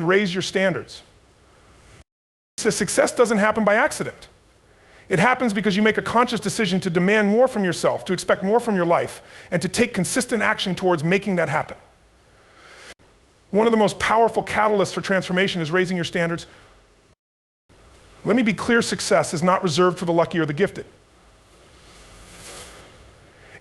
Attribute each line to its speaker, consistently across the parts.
Speaker 1: raise your standards. So success doesn't happen by accident. It happens because you make a conscious decision to demand more from yourself, to expect more from your life, and to take consistent action towards making that happen. One of the most powerful catalysts for transformation is raising your standards. Let me be clear, success is not reserved for the lucky or the gifted.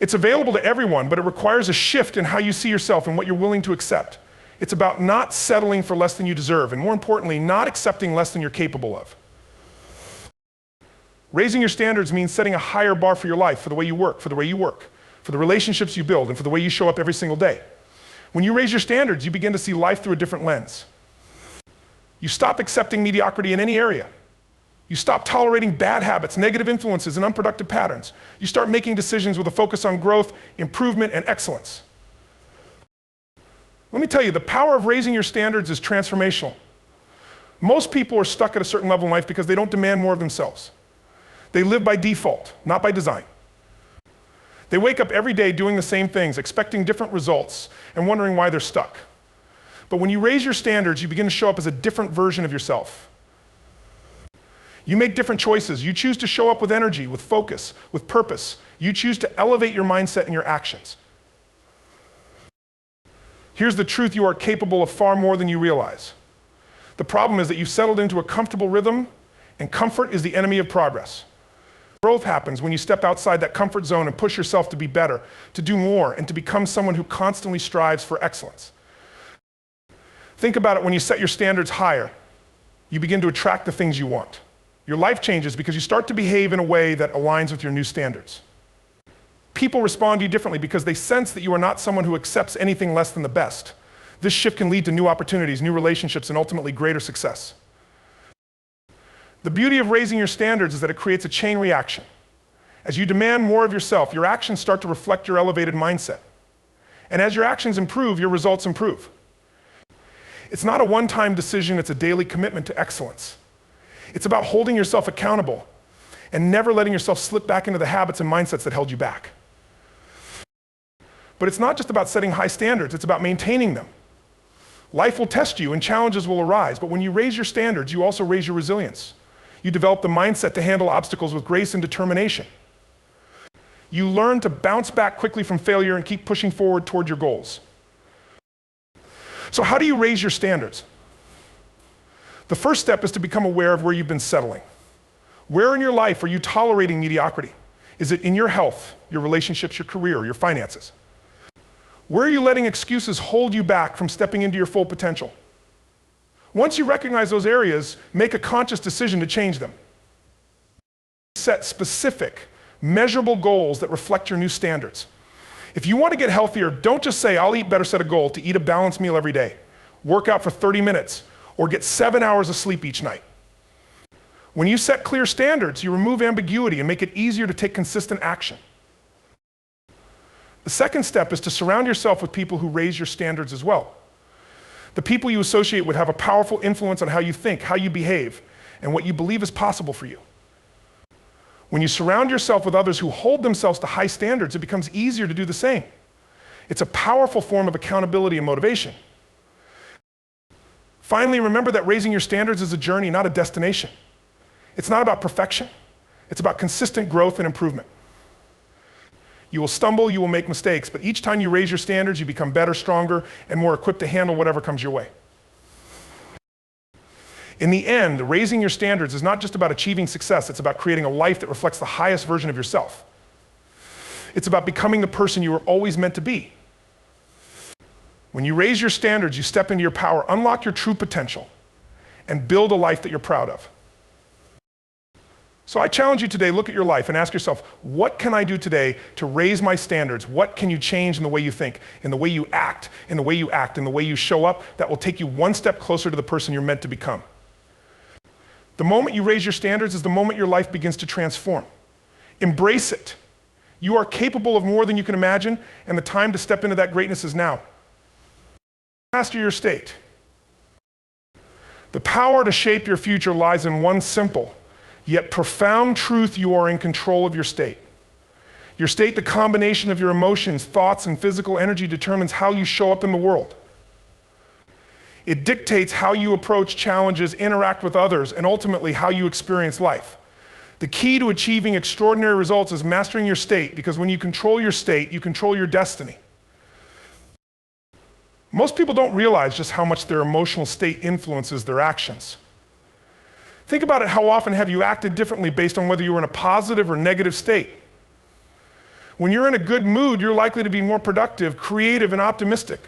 Speaker 1: It's available to everyone, but it requires a shift in how you see yourself and what you're willing to accept. It's about not settling for less than you deserve, and more importantly, not accepting less than you're capable of. Raising your standards means setting a higher bar for your life, for the way you work, for the relationships you build, and for the way you show up every single day. When you raise your standards, you begin to see life through a different lens. You stop accepting mediocrity in any area. You stop tolerating bad habits, negative influences, and unproductive patterns. You start making decisions with a focus on growth, improvement, and excellence. Let me tell you, the power of raising your standards is transformational. Most people are stuck at a certain level in life because they don't demand more of themselves. They live by default, not by design. They wake up every day doing the same things, expecting different results, and wondering why they're stuck. But when you raise your standards, you begin to show up as a different version of yourself. You make different choices. You choose to show up with energy, with focus, with purpose. You choose to elevate your mindset and your actions. Here's the truth: you are capable of far more than you realize. The problem is that you've settled into a comfortable rhythm, and comfort is the enemy of progress. Growth happens when you step outside that comfort zone and push yourself to be better, to do more, and to become someone who constantly strives for excellence. Think about it: when you set your standards higher, you begin to attract the things you want. Your life changes because you start to behave in a way that aligns with your new standards. People respond to you differently because they sense that you are not someone who accepts anything less than the best. This shift can lead to new opportunities, new relationships, and ultimately greater success. The beauty of raising your standards is that it creates a chain reaction. As you demand more of yourself, your actions start to reflect your elevated mindset. And as your actions improve, your results improve. It's not a one-time decision, it's a daily commitment to excellence. It's about holding yourself accountable and never letting yourself slip back into the habits and mindsets that held you back. But it's not just about setting high standards, it's about maintaining them. Life will test you and challenges will arise, but when you raise your standards, you also raise your resilience. You develop the mindset to handle obstacles with grace and determination. You learn to bounce back quickly from failure and keep pushing forward toward your goals. So how do you raise your standards? The first step is to become aware of where you've been settling. Where in your life are you tolerating mediocrity? Is it in your health, your relationships, your career, your finances? Where are you letting excuses hold you back from stepping into your full potential? Once you recognize those areas, make a conscious decision to change them. Set specific, measurable goals that reflect your new standards. If you want to get healthier, don't just say, I'll eat better, set a goal to eat a balanced meal every day, work out for 30 minutes, or get 7 hours of sleep each night. When you set clear standards, you remove ambiguity and make it easier to take consistent action. The second step is to surround yourself with people who raise your standards as well. The people you associate with have a powerful influence on how you think, how you behave, and what you believe is possible for you. When you surround yourself with others who hold themselves to high standards, it becomes easier to do the same. It's a powerful form of accountability and motivation. Finally, remember that raising your standards is a journey, not a destination. It's not about perfection. It's about consistent growth and improvement. You will stumble, you will make mistakes, but each time you raise your standards, you become better, stronger, and more equipped to handle whatever comes your way. In the end, raising your standards is not just about achieving success, it's about creating a life that reflects the highest version of yourself. It's about becoming the person you were always meant to be. When you raise your standards, you step into your power, unlock your true potential, and build a life that you're proud of. So I challenge you today, look at your life and ask yourself, what can I do today to raise my standards? What can you change in the way you think, in the way you act, in the way you act, in the way you show up that will take you one step closer to the person you're meant to become? The moment you raise your standards is the moment your life begins to transform. Embrace it. You are capable of more than you can imagine, and the time to step into that greatness is now. Master your state. The power to shape your future lies in one simple, yet profound truth: you are in control of your state. Your state, the combination of your emotions, thoughts, and physical energy, determines how you show up in the world. It dictates how you approach challenges, interact with others, and ultimately how you experience life. The key to achieving extraordinary results is mastering your state, because when you control your state, you control your destiny. Most people don't realize just how much their emotional state influences their actions. Think about it, how often have you acted differently based on whether you were in a positive or negative state? When you're in a good mood, you're likely to be more productive, creative, and optimistic.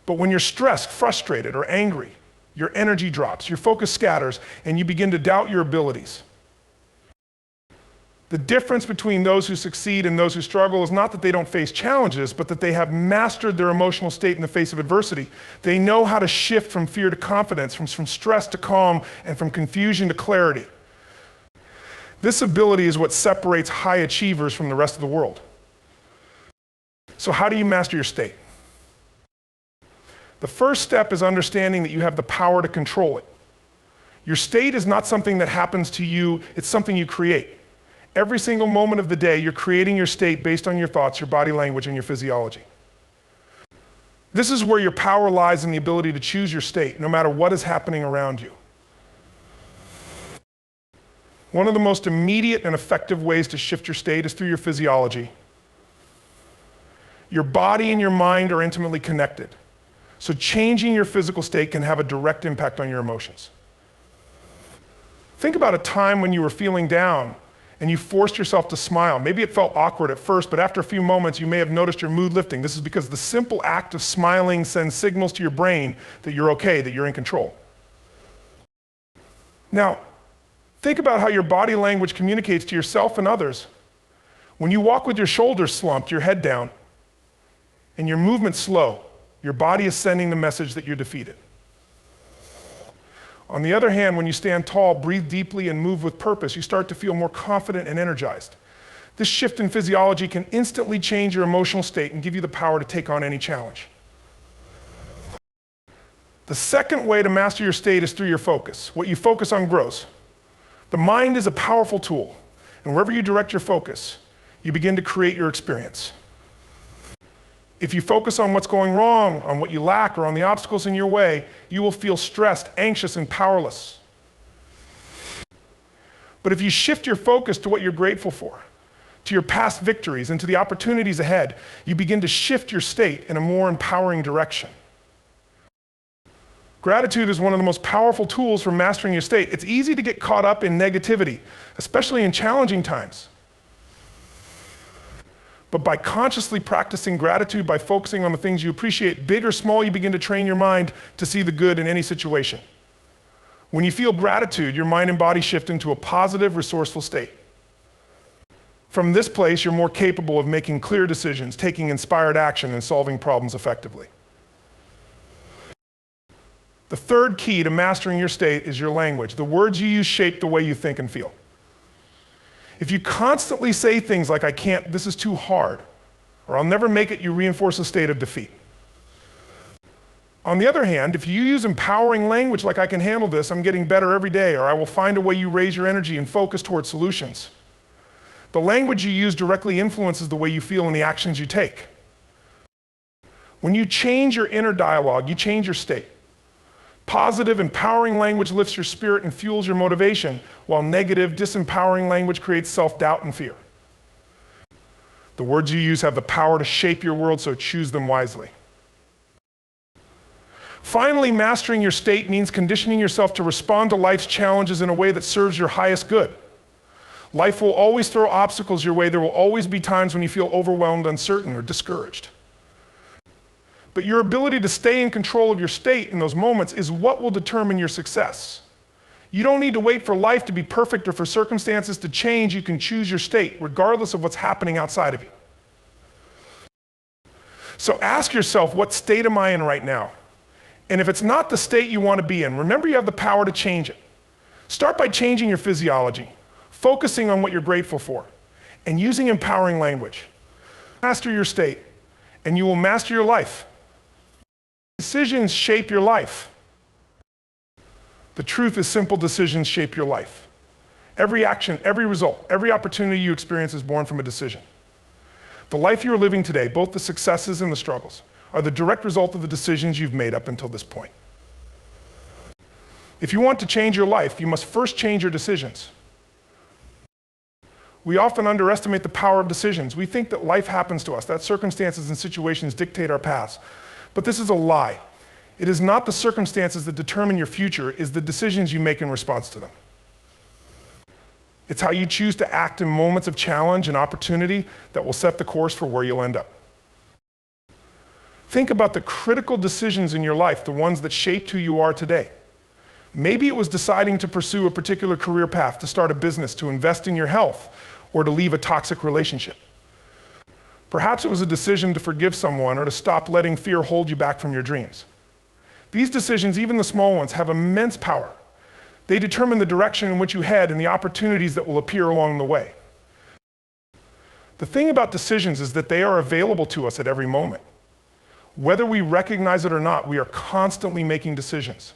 Speaker 1: But when you're stressed, frustrated, or angry, your energy drops, your focus scatters, and you begin to doubt your abilities. The difference between those who succeed and those who struggle is not that they don't face challenges, but that they have mastered their emotional state in the face of adversity. They know how to shift from fear to confidence, from stress to calm, and from confusion to clarity. This ability is what separates high achievers from the rest of the world. So how do you master your state? The first step is understanding that you have the power to control it. Your state is not something that happens to you, it's something you create. Every single moment of the day, you're creating your state based on your thoughts, your body language, and your physiology. This is where your power lies in the ability to choose your state, no matter what is happening around you. One of the most immediate and effective ways to shift your state is through your physiology. Your body and your mind are intimately connected, so changing your physical state can have a direct impact on your emotions. Think about a time when you were feeling down and you forced yourself to smile. Maybe it felt awkward at first, but after a few moments, you may have noticed your mood lifting. This is because the simple act of smiling sends signals to your brain that you're okay, that you're in control. Now, think about how your body language communicates to yourself and others. When you walk with your shoulders slumped, your head down, and your movement slow, your body is sending the message that you're defeated. On the other hand, when you stand tall, breathe deeply, and move with purpose, you start to feel more confident and energized. This shift in physiology can instantly change your emotional state and give you the power to take on any challenge. The second way to master your state is through your focus. What you focus on grows. The mind is a powerful tool, and wherever you direct your focus, you begin to create your experience. If you focus on what's going wrong, on what you lack, or on the obstacles in your way, you will feel stressed, anxious, and powerless. But if you shift your focus to what you're grateful for, to your past victories, and to the opportunities ahead, you begin to shift your state in a more empowering direction. Gratitude is one of the most powerful tools for mastering your state. It's easy to get caught up in negativity, especially in challenging times. But by consciously practicing gratitude, by focusing on the things you appreciate, big or small, you begin to train your mind to see the good in any situation. When you feel gratitude, your mind and body shift into a positive, resourceful state. From this place, you're more capable of making clear decisions, taking inspired action, and solving problems effectively. The third key to mastering your state is your language. The words you use shape the way you think and feel. If you constantly say things like, I can't, this is too hard, or I'll never make it, you reinforce a state of defeat. On the other hand, if you use empowering language like I can handle this, I'm getting better every day, or I will find a way, you raise your energy and focus towards solutions. The language you use directly influences the way you feel and the actions you take. When you change your inner dialogue, you change your state. Positive, empowering language lifts your spirit and fuels your motivation, while negative, disempowering language creates self-doubt and fear. The words you use have the power to shape your world, so choose them wisely. Finally, mastering your state means conditioning yourself to respond to life's challenges in a way that serves your highest good. Life will always throw obstacles your way. There will always be times when you feel overwhelmed, uncertain, or discouraged. But your ability to stay in control of your state in those moments is what will determine your success. You don't need to wait for life to be perfect or for circumstances to change. You can choose your state, regardless of what's happening outside of you. So ask yourself, what state am I in right now? And if it's not the state you want to be in, remember you have the power to change it. Start by changing your physiology, focusing on what you're grateful for, and using empowering language. Master your state, and you will master your life. Decisions shape your life. The truth is, simple decisions shape your life. Every action, every result, every opportunity you experience is born from a decision. The life you're living today, both the successes and the struggles, are the direct result of the decisions you've made up until this point. If you want to change your life, you must first change your decisions. We often underestimate the power of decisions. We think that life happens to us, that circumstances and situations dictate our paths. But this is a lie. It is not the circumstances that determine your future, it is the decisions you make in response to them. It's how you choose to act in moments of challenge and opportunity that will set the course for where you'll end up. Think about the critical decisions in your life, the ones that shaped who you are today. Maybe it was deciding to pursue a particular career path, to start a business, to invest in your health, or to leave a toxic relationship. Perhaps it was a decision to forgive someone or to stop letting fear hold you back from your dreams. These decisions, even the small ones, have immense power. They determine the direction in which you head and the opportunities that will appear along the way. The thing about decisions is that they are available to us at every moment. Whether we recognize it or not, we are constantly making decisions.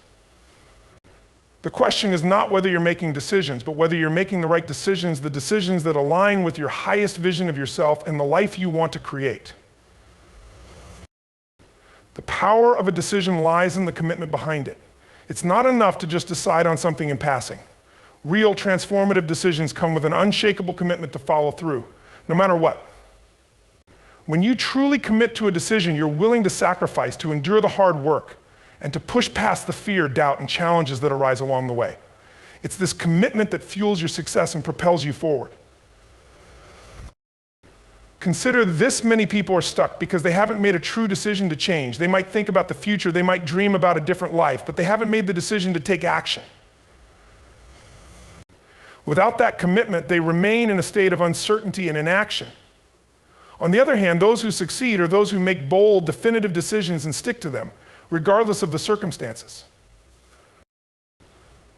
Speaker 1: The question is not whether you're making decisions, but whether you're making the right decisions, the decisions that align with your highest vision of yourself and the life you want to create. The power of a decision lies in the commitment behind it. It's not enough to just decide on something in passing. Real transformative decisions come with an unshakable commitment to follow through, no matter what. When you truly commit to a decision, you're willing to sacrifice, to endure the hard work, and to push past the fear, doubt, and challenges that arise along the way. It's this commitment that fuels your success and propels you forward. Consider this many people are stuck because they haven't made a true decision to change. They might think about the future, they might dream about a different life, but they haven't made the decision to take action. Without that commitment, they remain in a state of uncertainty and inaction. On the other hand, those who succeed are those who make bold, definitive decisions and stick to them, regardless of the circumstances.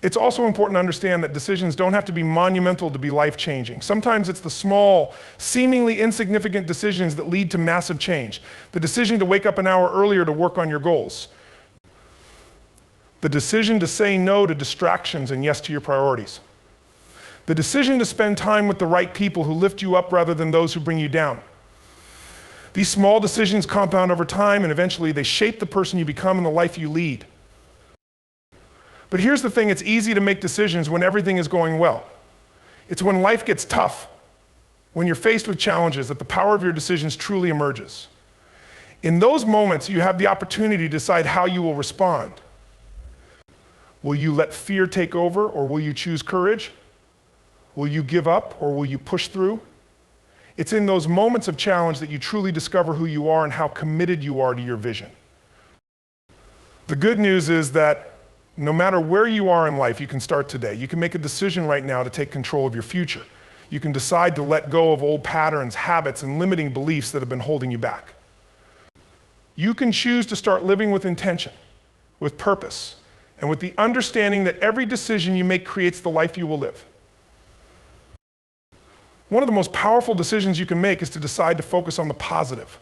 Speaker 1: It's also important to understand that decisions don't have to be monumental to be life-changing. Sometimes it's the small, seemingly insignificant decisions that lead to massive change. The decision to wake up an hour earlier to work on your goals. The decision to say no to distractions and yes to your priorities. The decision to spend time with the right people who lift you up rather than those who bring you down. These small decisions compound over time, and eventually they shape the person you become and the life you lead. But here's the thing, it's easy to make decisions when everything is going well. It's when life gets tough, when you're faced with challenges, that the power of your decisions truly emerges. In those moments, you have the opportunity to decide how you will respond. Will you let fear take over, or will you choose courage? Will you give up, or will you push through? It's in those moments of challenge that you truly discover who you are and how committed you are to your vision. The good news is that no matter where you are in life, you can start today. You can make a decision right now to take control of your future. You can decide to let go of old patterns, habits, and limiting beliefs that have been holding you back. You can choose to start living with intention, with purpose, and with the understanding that every decision you make creates the life you will live. One of the most powerful decisions you can make is to decide to focus on the positive.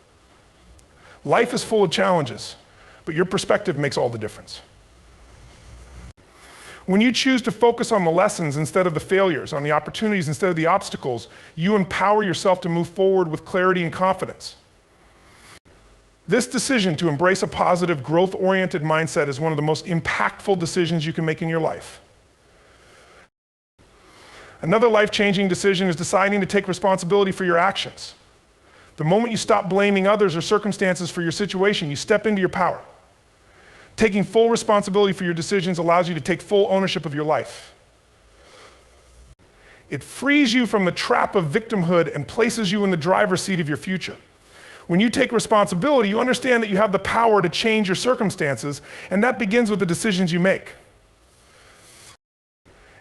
Speaker 1: Life is full of challenges, but your perspective makes all the difference. When you choose to focus on the lessons instead of the failures, on the opportunities instead of the obstacles, you empower yourself to move forward with clarity and confidence. This decision to embrace a positive, growth-oriented mindset is one of the most impactful decisions you can make in your life. Another life-changing decision is deciding to take responsibility for your actions. The moment you stop blaming others or circumstances for your situation, you step into your power. Taking full responsibility for your decisions allows you to take full ownership of your life. It frees you from the trap of victimhood and places you in the driver's seat of your future. When you take responsibility, you understand that you have the power to change your circumstances, and that begins with the decisions you make.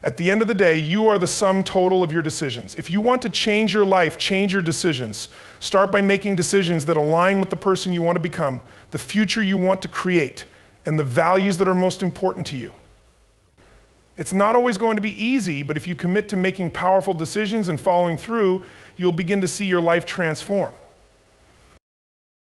Speaker 1: At the end of the day, you are the sum total of your decisions. If you want to change your life, change your decisions. Start by making decisions that align with the person you want to become, the future you want to create, and the values that are most important to you. It's not always going to be easy, but if you commit to making powerful decisions and following through, you'll begin to see your life transform.